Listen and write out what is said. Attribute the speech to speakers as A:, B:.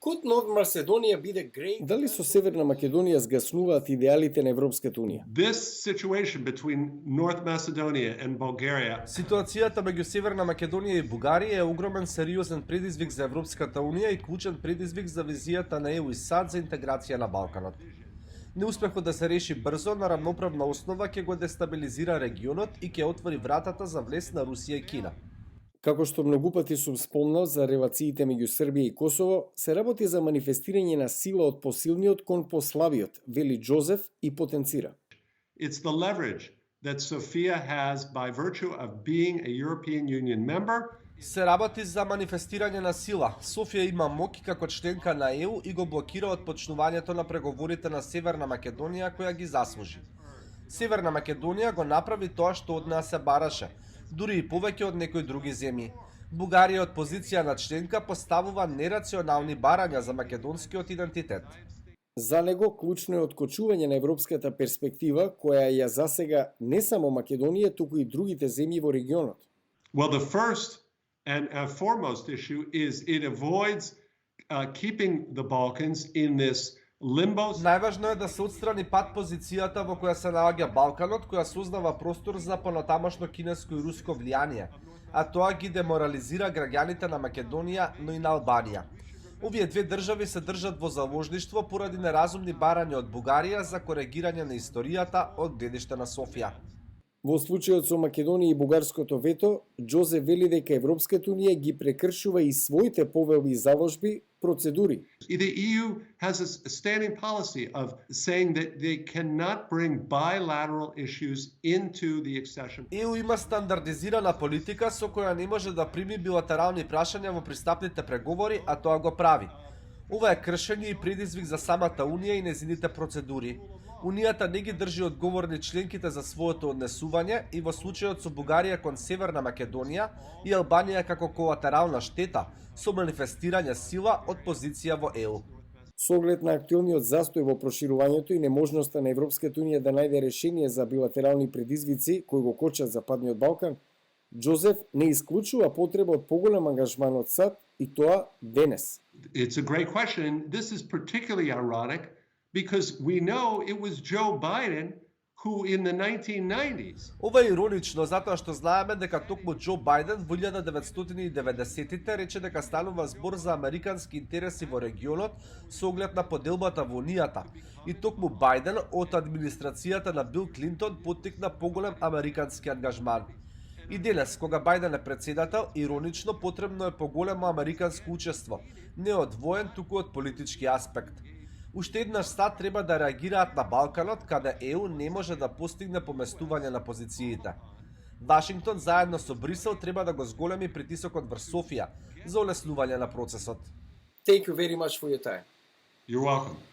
A: Could North Macedonia be the great...
B: Дали со Северна Македонија згаснуваат идеалите на Европската Унија?
C: This situation between North Macedonia and Bulgaria
D: Ситуацијата меѓу Северна Македонија и Бугарија е огромен сериозен предизвик за Европската Унија и клучен предизвик за визијата на ЕУ и САД за интеграција на Балканот. Неуспехот да се реши брзо на рамноправна основа ќе го дестабилизира регионот и ќе отвори вратата за влез на Русија и Кина.
B: Како што многу пати сум спомнал за релациите меѓу Србија и Косово, се работи за манифестирање на сила од посилниот кон послабиот, вели Џозеф и потенцира.
C: It's the leverage that Sofia has by virtue of being a European Union member.
D: Се работи за манифестирање на сила. Софија има моќ како членка на ЕУ и го блокира од почнувањето на преговорите на Северна Македонија која ги заслужи. Северна Македонија го направи тоа што од нас се бараше, дури и повеќе од некои други земји. Бугарија од позиција на членка поставува нерационални барања за македонскиот идентитет.
B: За него клучно е откочување на европската перспектива која ја засега не само Македонија, туку и другите земји во регионот.
C: Well, the first and foremost issue is it avoids keeping the Balkans in this limbo.
D: Најважно е да се отстрани пат позицијата во која се наоѓа Балканот, која создава простор за понатамошно кинеско и руско влијание, а тоа ги деморализира граѓаните на Македонија, но и на Албанија. Овие две држави се држат во заложништво поради неразумни барања од Бугарија за коригирање на историјата од дедиште на Софија.
B: Во случајот со Македонија и бугарското вето, Џозеф вели дека Европската Унија ги прекршува и своите повелби и заложби, процедури.
C: The EU has a standing policy of saying that they cannot bring bilateral issues into the accession.
D: ЕУ има стандардизирана политика со која не може да прими билатерални прашања во пристапните преговори, а тоа го прави. Ова е кршење и предизвик за самата Унија и незините процедури. Унијата не ги држи одговорни членките за своето однесување и во случајот со Бугарија кон Северна Македонија и Албанија како колатерална штета со манифестирање сила од позиција во ЕУ.
B: Со оглед на актуелниот застој во проширувањето и неможноста на Европската Унија да најде решение за билатерални предизвици кои го кочат Западниот Балкан, Џозеф не исклучува потреба од поголем ангажман од САД и тоа денес.
C: It's a great question. This is particularly ironic because we know it was Joe Biden who in the 1990s.
D: Ова е иронично затоа што знаеме дека токму Џо Бајден во 1990-тите рече дека станува збор за американски интереси во регионот со оглед на поделбата во Унијата. И токму Бајден од администрацијата на Бил Клинтон поттикна поголем американски ангажман. И денес, кога Бајден е председател, иронично потребно е поголемо американско учество, не од воен, туку од политички аспект. Уште еднаш САД треба да реагираат на Балканот, каде ЕУ не може да постигне поместување на позициите. Вашингтон заедно со Брисел треба да го зголеми притисокот врз Софија за олеснување на процесот.
A: Thank you very much for your time.
C: You're welcome.